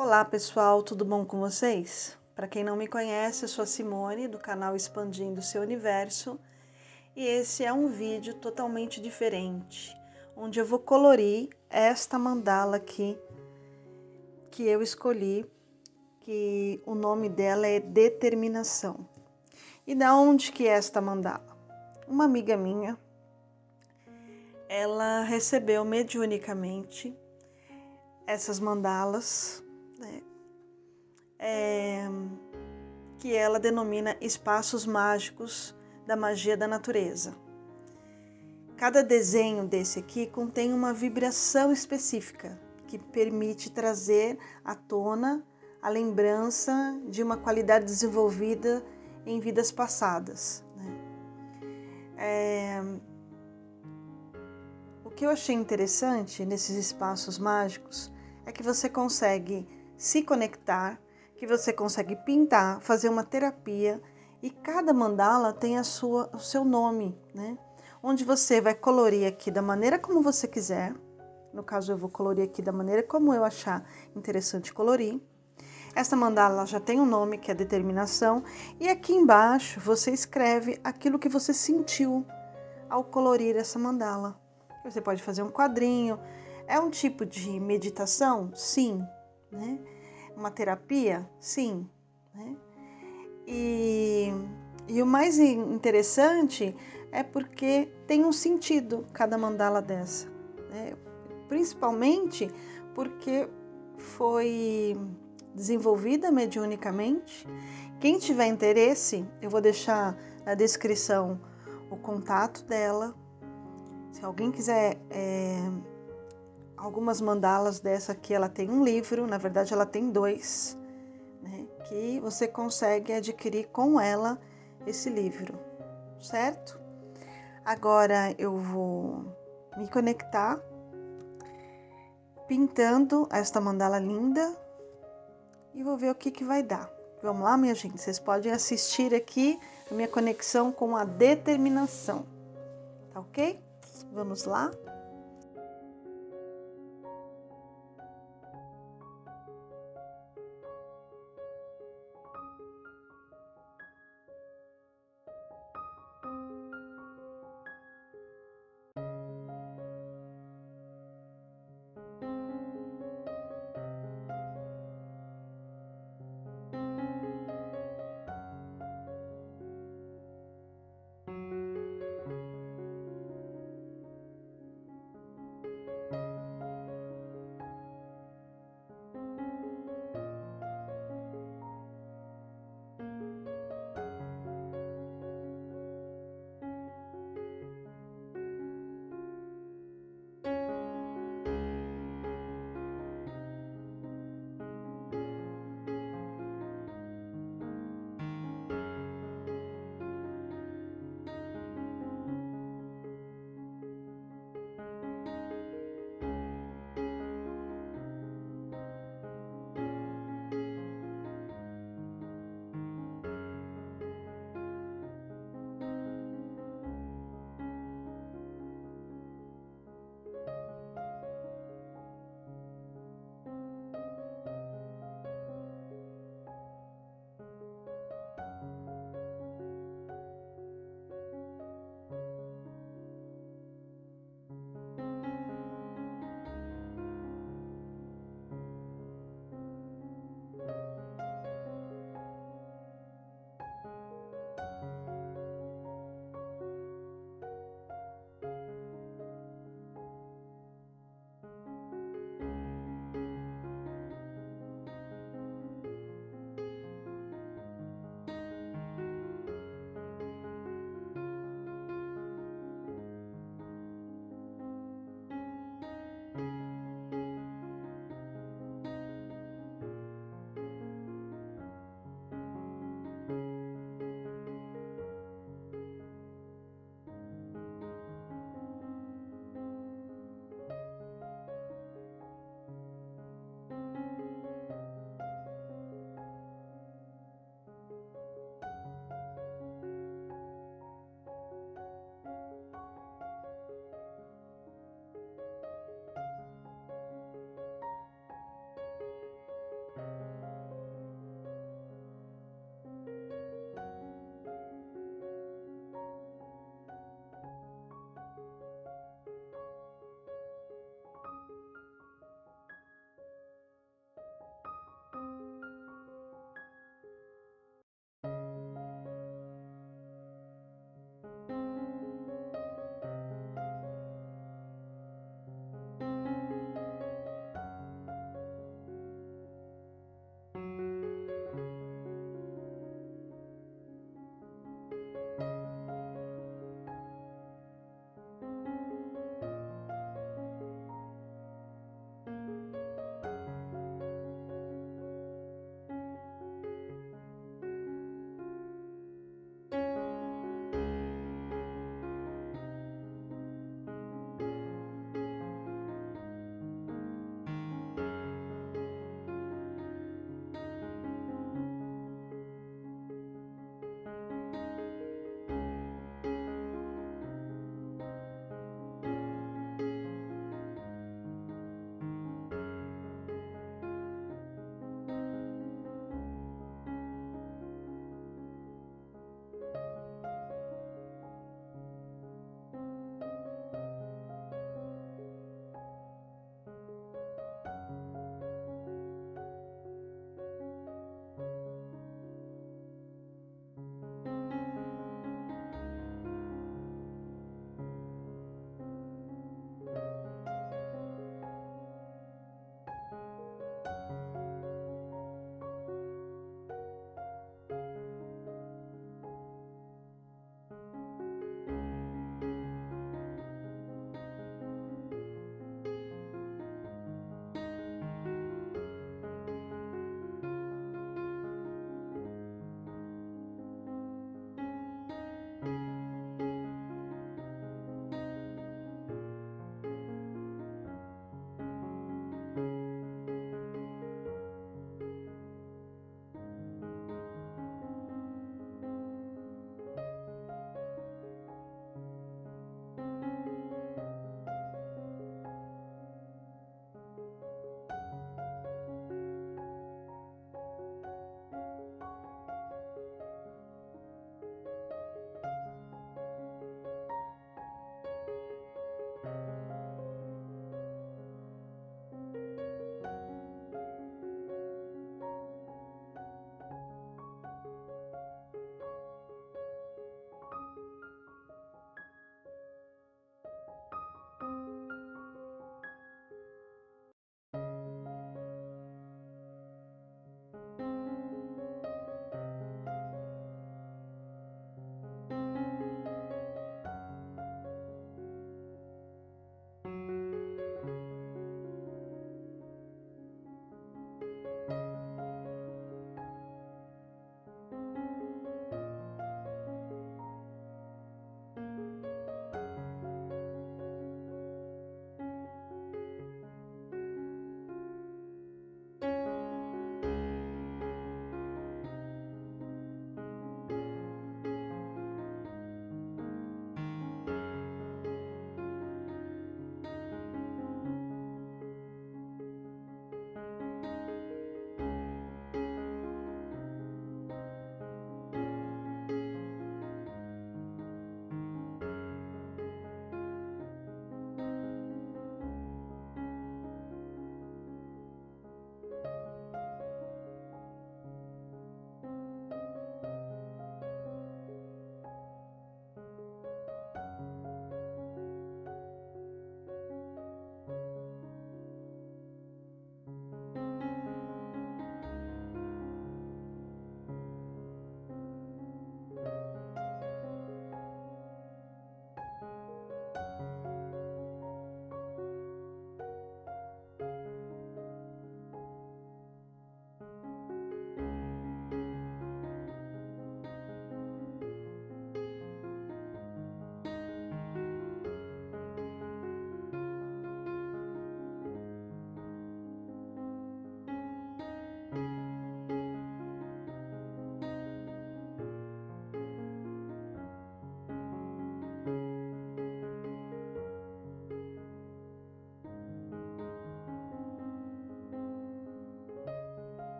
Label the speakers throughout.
Speaker 1: Olá pessoal, tudo bom com vocês? Para quem não me conhece, eu sou a Simone do canal Expandindo Seu Universo e esse é um vídeo totalmente diferente, onde eu vou colorir esta mandala aqui que eu escolhi, que o nome dela é Determinação. E da onde que é esta mandala? Uma amiga minha, ela recebeu mediunicamente essas mandalas, né? Que ela denomina espaços mágicos da magia da natureza. Cada desenho desse aqui contém uma vibração específica que permite trazer à tona a lembrança de uma qualidade desenvolvida em vidas passadas, né? O que eu achei interessante nesses espaços mágicos é que você consegue se conectar, que você consegue pintar, fazer uma terapia e cada mandala tem o seu nome, né? Onde você vai colorir aqui da maneira como você quiser. No caso, eu vou colorir aqui da maneira como eu achar interessante colorir. Essa mandala já tem um nome, que é determinação, e aqui embaixo você escreve aquilo que você sentiu ao colorir essa mandala. Você pode fazer um quadrinho. É um tipo de meditação? Sim. Né? Uma terapia? Sim. Né? E o mais interessante é porque tem um sentido cada mandala dessa. Né? Principalmente porque foi desenvolvida mediunicamente. Quem tiver interesse, eu vou deixar na descrição o contato dela. Se alguém quiser algumas mandalas dessa aqui, ela tem um livro, na verdade ela tem dois, né, que você consegue adquirir com ela esse livro, certo? Agora eu vou me conectar pintando esta mandala linda e vou ver o que vai dar. Vamos lá, minha gente? Vocês podem assistir aqui a minha conexão com a determinação, tá ok? Vamos lá?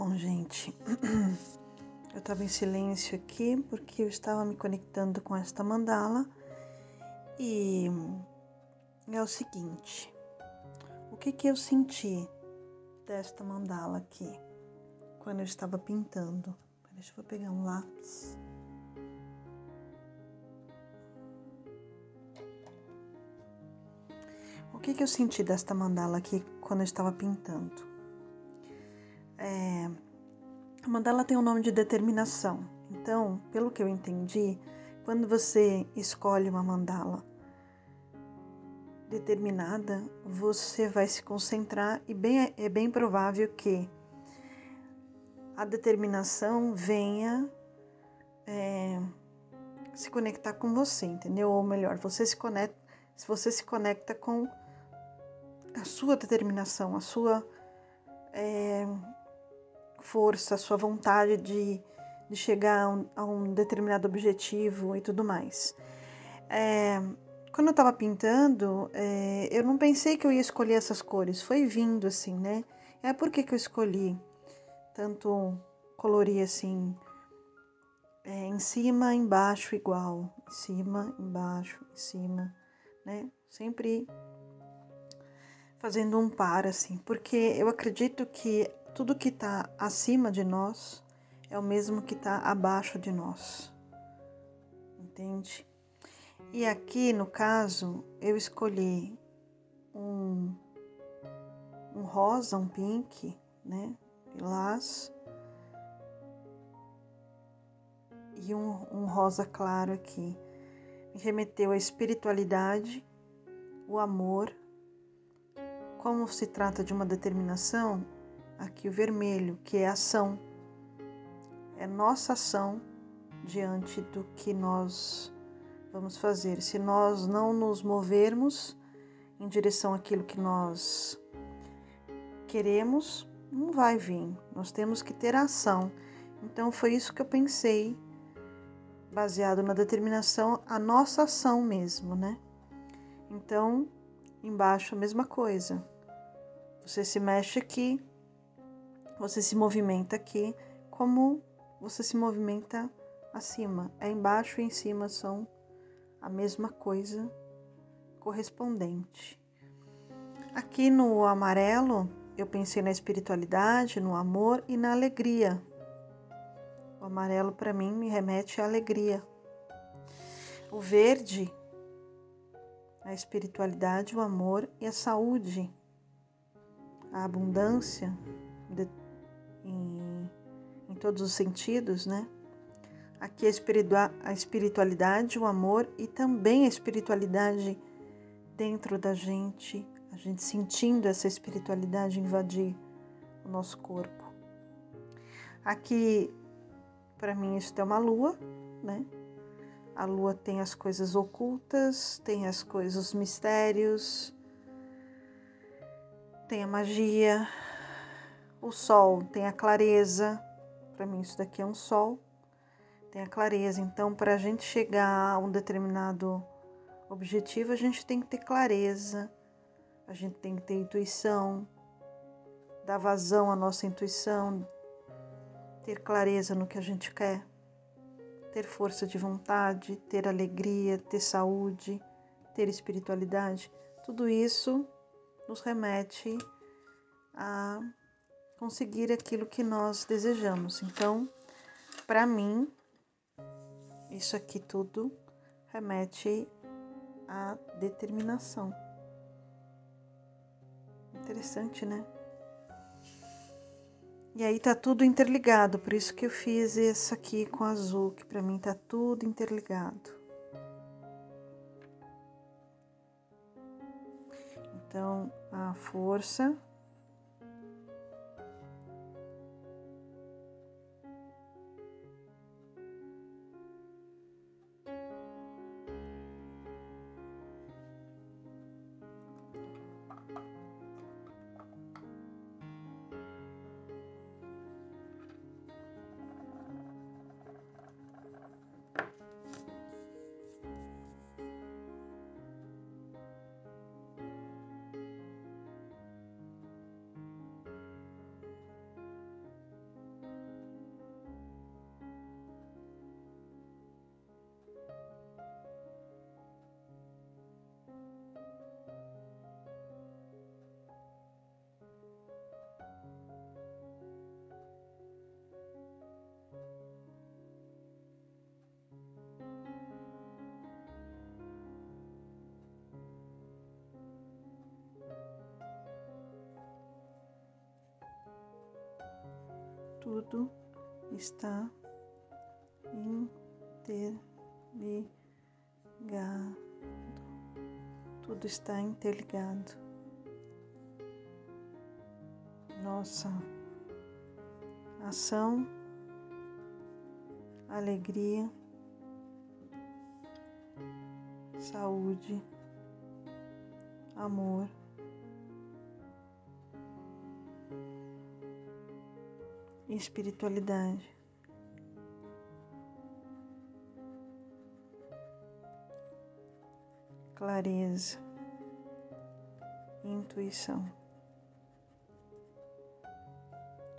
Speaker 1: Bom, gente, eu estava em silêncio aqui porque eu estava me conectando com esta mandala e é o seguinte, o que eu senti desta mandala aqui quando eu estava pintando? Deixa eu pegar um lápis. O que eu senti desta mandala aqui quando eu estava pintando? A mandala tem um nome de determinação. Então, pelo que eu entendi, quando você escolhe uma mandala determinada, você vai se concentrar e é bem provável que a determinação venha se conectar com você, entendeu? Ou melhor, se você se conecta com a sua determinação, a sua força, a sua vontade de chegar a um determinado objetivo e tudo mais. Quando eu estava pintando, eu não pensei que eu ia escolher essas cores, foi vindo assim, né? Por que eu escolhi tanto colorir assim, em cima, embaixo igual, em cima, embaixo, em cima, né? Sempre fazendo um par assim, porque eu acredito que tudo que está acima de nós é o mesmo que está abaixo de nós, entende? E aqui, no caso, eu escolhi um rosa, um pink, né, lilás, e um rosa claro aqui. Me remeteu à espiritualidade, o amor. Como se trata de uma determinação, aqui o vermelho, que é ação. É nossa ação diante do que nós vamos fazer. Se nós não nos movermos em direção àquilo que nós queremos, não vai vir. Nós temos que ter ação. Então foi isso que eu pensei, baseado na determinação, a nossa ação mesmo, né? Então, embaixo a mesma coisa. Você se mexe aqui, você se movimenta aqui, como você se movimenta acima. Embaixo e em cima são a mesma coisa correspondente. Aqui no amarelo, eu pensei na espiritualidade, no amor e na alegria. O amarelo para mim me remete à alegria. O verde, a espiritualidade, o amor e a saúde, a abundância em todos os sentidos, né? Aqui a espiritualidade, o amor e também a espiritualidade dentro da gente, a gente sentindo essa espiritualidade invadir o nosso corpo. Aqui, para mim, isso é uma lua, né? A lua tem as coisas ocultas, tem as coisas, os mistérios, tem a magia. O sol tem a clareza, para mim isso daqui é um sol, tem a clareza. Então, para a gente chegar a um determinado objetivo, a gente tem que ter clareza, a gente tem que ter intuição, dar vazão à nossa intuição, ter clareza no que a gente quer, ter força de vontade, ter alegria, ter saúde, ter espiritualidade. Tudo isso nos remete a conseguir aquilo que nós desejamos. Então, para mim, isso aqui tudo remete à determinação. Interessante, né? E aí tá tudo interligado, por isso que eu fiz isso aqui com azul, que para mim tá tudo interligado. Então, a força, tudo está interligado. Tudo está interligado. Nossa ação, alegria, saúde, amor, espiritualidade, clareza, intuição.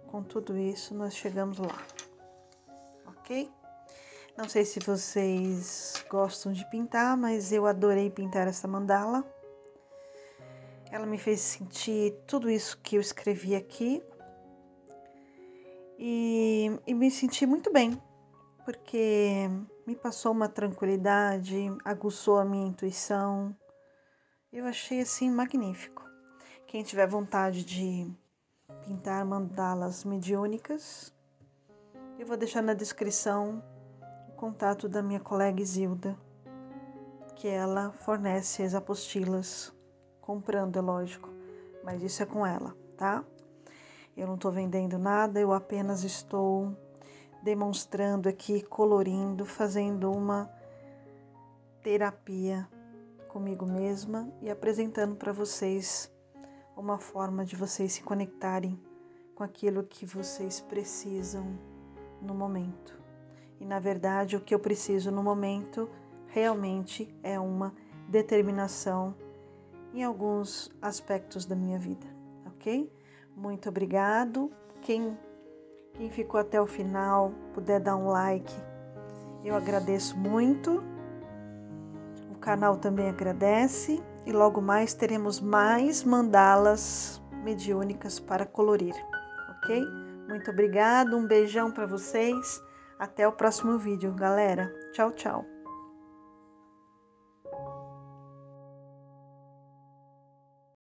Speaker 1: Com tudo isso, nós chegamos lá, ok? Não sei se vocês gostam de pintar, mas eu adorei pintar essa mandala. Ela me fez sentir tudo isso que eu escrevi aqui e me senti muito bem, porque me passou uma tranquilidade, aguçou a minha intuição. Eu achei assim magnífico. Quem tiver vontade de pintar mandalas mediúnicas, eu vou deixar na descrição o contato da minha colega Isilda, que ela fornece as apostilas, comprando, é lógico, mas isso é com ela, tá? Eu não estou vendendo nada, eu apenas estou demonstrando aqui, colorindo, fazendo uma terapia comigo mesma e apresentando para vocês uma forma de vocês se conectarem com aquilo que vocês precisam no momento. E na verdade, o que eu preciso no momento realmente é uma determinação em alguns aspectos da minha vida, ok? Muito obrigado. Quem ficou até o final, puder dar um like, eu agradeço muito. O canal também agradece. E logo mais teremos mais mandalas mediúnicas para colorir, ok? Muito obrigado, um beijão para vocês. Até o próximo vídeo, galera. Tchau, tchau.